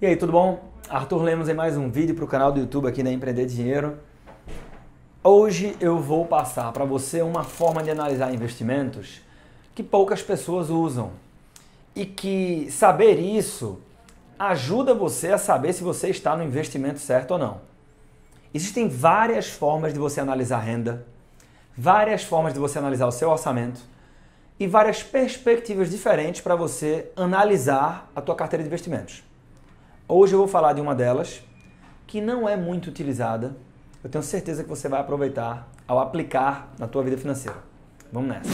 E aí, tudo bom? Arthur Lemos em mais um vídeo para o canal do YouTube aqui da Empreender Dinheiro. Hoje eu vou passar para você uma forma de analisar investimentos que poucas pessoas usam e que saber isso ajuda você a saber se você está no investimento certo ou não. Existem várias formas de você analisar renda, várias formas de você analisar o seu orçamento e várias perspectivas diferentes para você analisar a tua carteira de investimentos. Hoje eu vou falar de uma delas que não é muito utilizada. Eu tenho certeza que você vai aproveitar ao aplicar na tua vida financeira. Vamos nessa.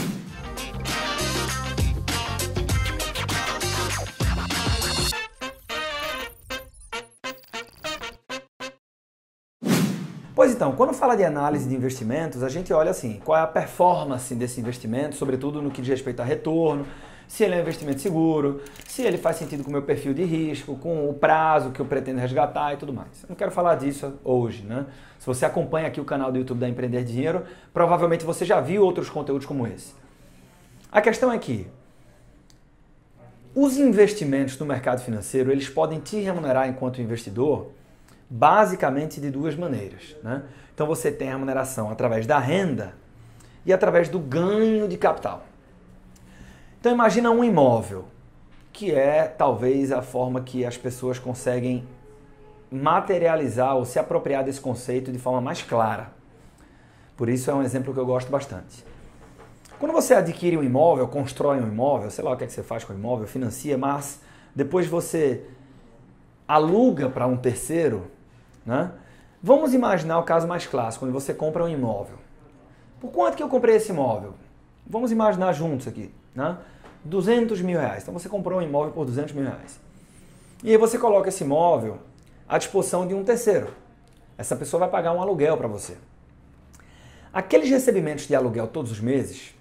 Pois então, quando fala de análise de investimentos, a gente olha assim, qual é a performance desse investimento, sobretudo no que diz respeito a retorno, se ele é um investimento seguro, se ele faz sentido com o meu perfil de risco, com o prazo que eu pretendo resgatar e tudo mais. Eu não quero falar disso hoje, né? Se você acompanha aqui o canal do YouTube da Empreender Dinheiro, provavelmente você já viu outros conteúdos como esse. A questão é que os investimentos no mercado financeiro, eles podem te remunerar enquanto investidor basicamente de duas maneiras, né? Então você tem a remuneração através da renda e através do ganho de capital. Então imagina um imóvel, que é talvez a forma que as pessoas conseguem materializar ou se apropriar desse conceito de forma mais clara. Por isso é um exemplo que eu gosto bastante. Quando você adquire um imóvel, constrói um imóvel, sei lá o que é que você faz com o imóvel, financia, mas depois você aluga para um terceiro, né? Vamos imaginar o caso mais clássico, quando você compra um imóvel. Por quanto que eu comprei esse imóvel? Vamos imaginar juntos aqui, né? 200 mil reais. Então você comprou um imóvel por 200 mil reais. E aí você coloca esse imóvel à disposição de um terceiro. Essa pessoa vai pagar um aluguel para você. Aqueles recebimentos de aluguel todos os meses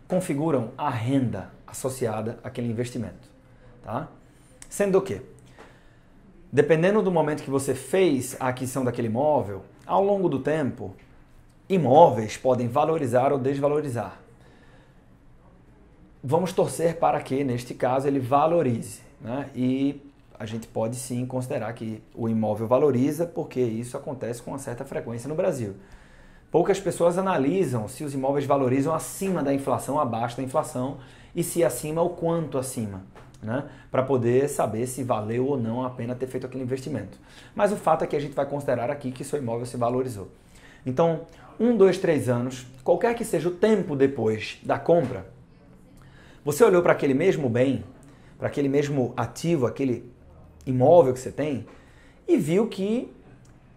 configuram a renda associada àquele investimento, tá? Sendo que, dependendo do momento que você fez a aquisição daquele imóvel, ao longo do tempo, imóveis podem valorizar ou desvalorizar. Vamos torcer para que, neste caso, ele valorize, né? E a gente pode sim considerar que o imóvel valoriza, porque isso acontece com uma certa frequência no Brasil. Poucas pessoas analisam se os imóveis valorizam acima da inflação, abaixo da inflação, e se acima, o quanto acima, né? Para poder saber se valeu ou não a pena ter feito aquele investimento. Mas o fato é que a gente vai considerar aqui que seu imóvel se valorizou. Então, 1, 2, 3 anos, qualquer que seja o tempo depois da compra, você olhou para aquele mesmo bem, para aquele mesmo ativo, aquele imóvel que você tem, e viu que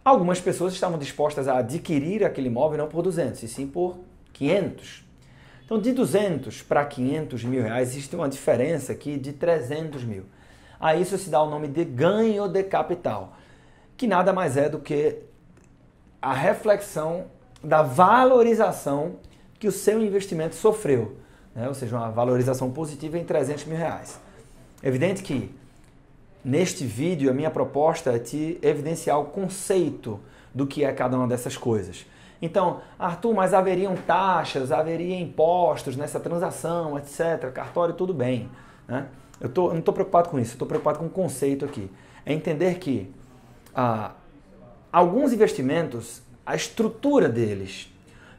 algumas pessoas estavam dispostas a adquirir aquele imóvel não por 200, e sim por 500. Então, de 200 para 500 mil reais, existe uma diferença aqui de 300 mil. A isso se dá o nome de ganho de capital, que nada mais é do que a reflexão da valorização que o seu investimento sofreu, né? Ou seja, uma valorização positiva em 300 mil reais. É evidente que neste vídeo a minha proposta é te evidenciar o conceito do que é cada uma dessas coisas. Então, Arthur, mas haveriam taxas, haveria impostos nessa transação, etc. Cartório, tudo bem, né? Eu não estou preocupado com isso, eu estou preocupado com o conceito aqui. É entender que alguns investimentos, a estrutura deles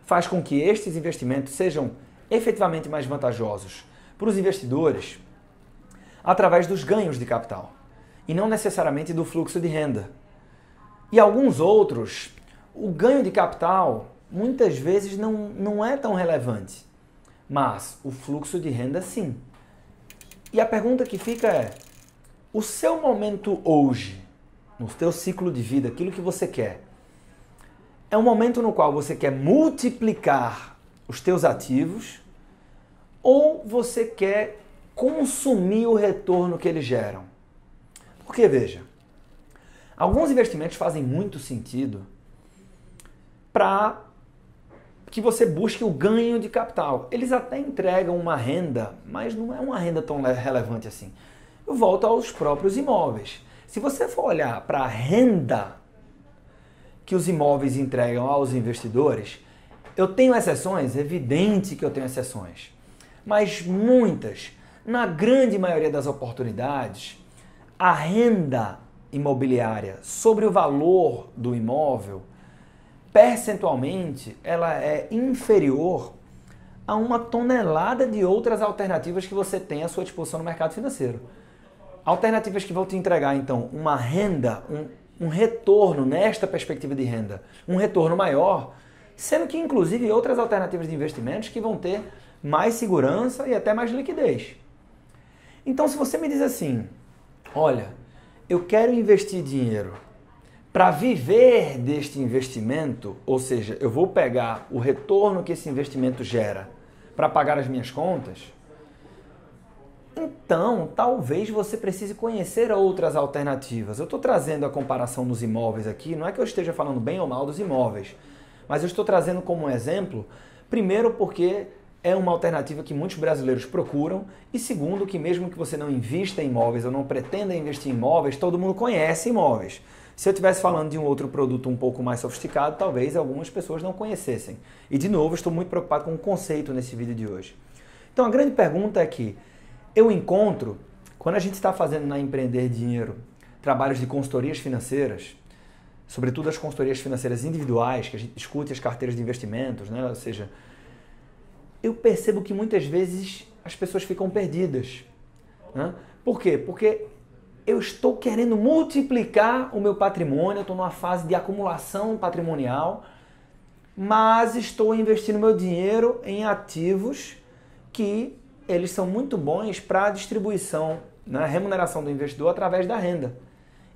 faz com que estes investimentos sejam efetivamente mais vantajosos para os investidores através dos ganhos de capital e não necessariamente do fluxo de renda. E alguns outros, o ganho de capital muitas vezes não é tão relevante, mas o fluxo de renda sim. E a pergunta que fica é, o seu momento hoje, no seu ciclo de vida, aquilo que você quer, é um momento no qual você quer multiplicar os teus ativos ou você quer consumir o retorno que eles geram? Porque, veja, alguns investimentos fazem muito sentido para que você busque o ganho de capital. Eles até entregam uma renda, mas não é uma renda tão relevante assim. Eu volto aos próprios imóveis. Se você for olhar para a renda que os imóveis entregam aos investidores, eu tenho exceções? É evidente que eu tenho exceções. Mas muitas, na grande maioria das oportunidades, a renda imobiliária sobre o valor do imóvel, percentualmente, ela é inferior a uma tonelada de outras alternativas que você tem à sua disposição no mercado financeiro. Alternativas que vão te entregar, então, uma renda, um retorno nesta perspectiva de renda, um retorno maior, sendo que, inclusive, outras alternativas de investimentos que vão ter mais segurança e até mais liquidez. Então, se você me diz assim, olha, eu quero investir dinheiro para viver deste investimento, ou seja, eu vou pegar o retorno que esse investimento gera para pagar as minhas contas, então talvez você precise conhecer outras alternativas. Eu estou trazendo a comparação dos imóveis aqui, não é que eu esteja falando bem ou mal dos imóveis, mas eu estou trazendo como um exemplo, primeiro porque é uma alternativa que muitos brasileiros procuram e segundo que mesmo que você não invista em imóveis ou não pretenda investir em imóveis, todo mundo conhece imóveis. Se eu estivesse falando de um outro produto um pouco mais sofisticado, talvez algumas pessoas não conhecessem. E de novo, estou muito preocupado com o conceito nesse vídeo de hoje. Então a grande pergunta é que eu encontro, quando a gente está fazendo na Empreender Dinheiro, trabalhos de consultorias financeiras, sobretudo as consultorias financeiras individuais, que a gente discute as carteiras de investimentos, né? Ou seja, eu percebo que muitas vezes as pessoas ficam perdidas. Né? Por quê? Porque eu estou querendo multiplicar o meu patrimônio, eu estou numa fase de acumulação patrimonial, mas estou investindo meu dinheiro em ativos que eles são muito bons para a distribuição, né, remuneração do investidor através da renda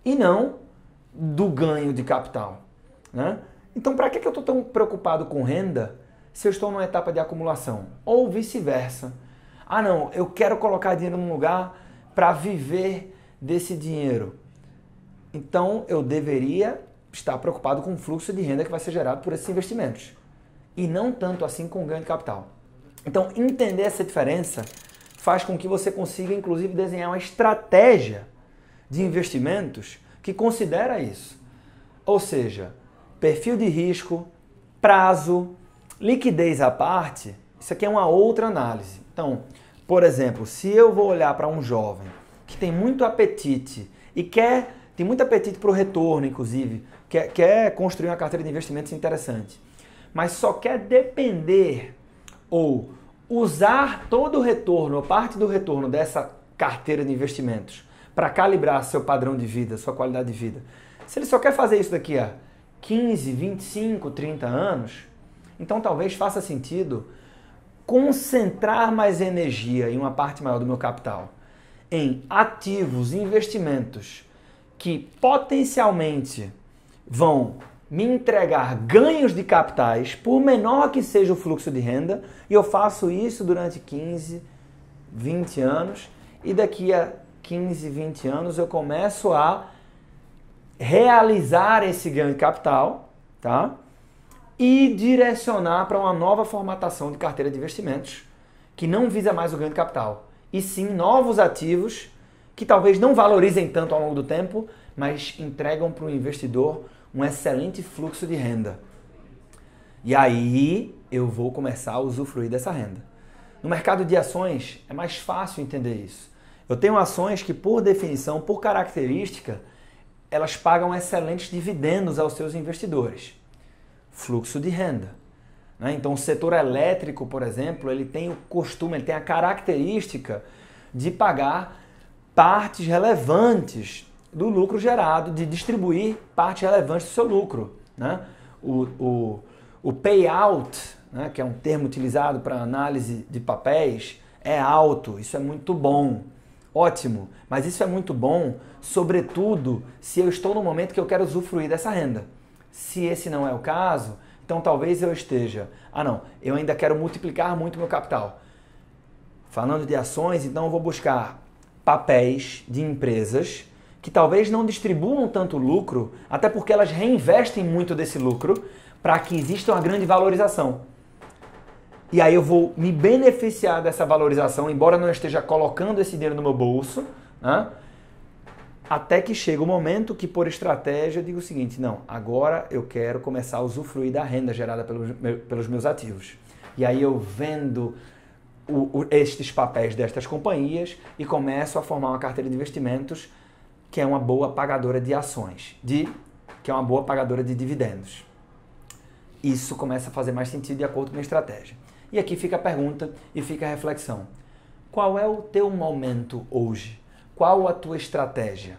e não do ganho de capital. Né? Então, para que eu estou tão preocupado com renda se eu estou numa etapa de acumulação? Ou vice-versa. Ah, não, eu quero colocar dinheiro num lugar para viver desse dinheiro. Então, eu deveria estar preocupado com o fluxo de renda que vai ser gerado por esses investimentos e não tanto assim com o ganho de capital. Então, entender essa diferença faz com que você consiga, inclusive, desenhar uma estratégia de investimentos que considera isso. Ou seja, perfil de risco, prazo, liquidez à parte, isso aqui é uma outra análise. Então, por exemplo, se eu vou olhar para um jovem que tem muito apetite e tem muito apetite para o retorno, inclusive, quer construir uma carteira de investimentos interessante, mas só quer depender ou usar todo o retorno ou parte do retorno dessa carteira de investimentos para calibrar seu padrão de vida, sua qualidade de vida. Se ele só quer fazer isso daqui a 15, 25, 30 anos, então talvez faça sentido concentrar mais energia em uma parte maior do meu capital em ativos, investimentos que potencialmente vão me entregar ganhos de capitais, por menor que seja o fluxo de renda, e eu faço isso durante 15, 20 anos, e daqui a 15, 20 anos eu começo a realizar esse ganho de capital, tá? E direcionar para uma nova formatação de carteira de investimentos, que não visa mais o ganho de capital, e sim novos ativos que talvez não valorizem tanto ao longo do tempo, mas entregam para o investidor um excelente fluxo de renda. E aí eu vou começar a usufruir dessa renda. No mercado de ações é mais fácil entender isso. Eu tenho ações que, por definição, por característica, elas pagam excelentes dividendos aos seus investidores. Fluxo de renda. Né? Então o setor elétrico, por exemplo, ele tem o costume, ele tem a característica de pagar partes relevantes do lucro gerado, de distribuir partes relevantes do seu lucro. Né? O payout, né, que é um termo utilizado para análise de papéis, é alto, isso é muito bom, ótimo, mas isso é muito bom, sobretudo se eu estou no momento que eu quero usufruir dessa renda. Se esse não é o caso, então talvez eu esteja, eu ainda quero multiplicar muito meu capital. Falando de ações, então eu vou buscar papéis de empresas que talvez não distribuam tanto lucro, até porque elas reinvestem muito desse lucro para que exista uma grande valorização. E aí eu vou me beneficiar dessa valorização, embora não esteja colocando esse dinheiro no meu bolso, né? Até que chega o momento que, por estratégia, eu digo o seguinte, não, agora eu quero começar a usufruir da renda gerada pelos meus ativos. E aí eu vendo estes papéis destas companhias e começo a formar uma carteira de investimentos que é uma boa pagadora de ações, que é uma boa pagadora de dividendos. Isso começa a fazer mais sentido de acordo com a estratégia. E aqui fica a pergunta e fica a reflexão. Qual é o teu momento hoje? Qual a tua estratégia?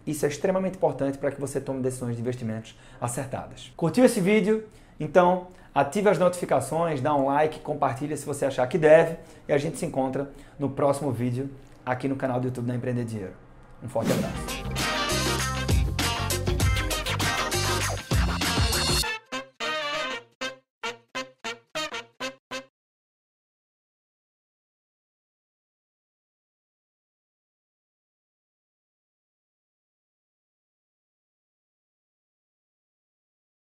Isso é extremamente importante para que você tome decisões de investimentos acertadas. Curtiu esse vídeo? Então, ative as notificações, dá um like, compartilha se você achar que deve e a gente se encontra no próximo vídeo aqui no canal do YouTube da Empreender Dinheiro. Um forte abraço.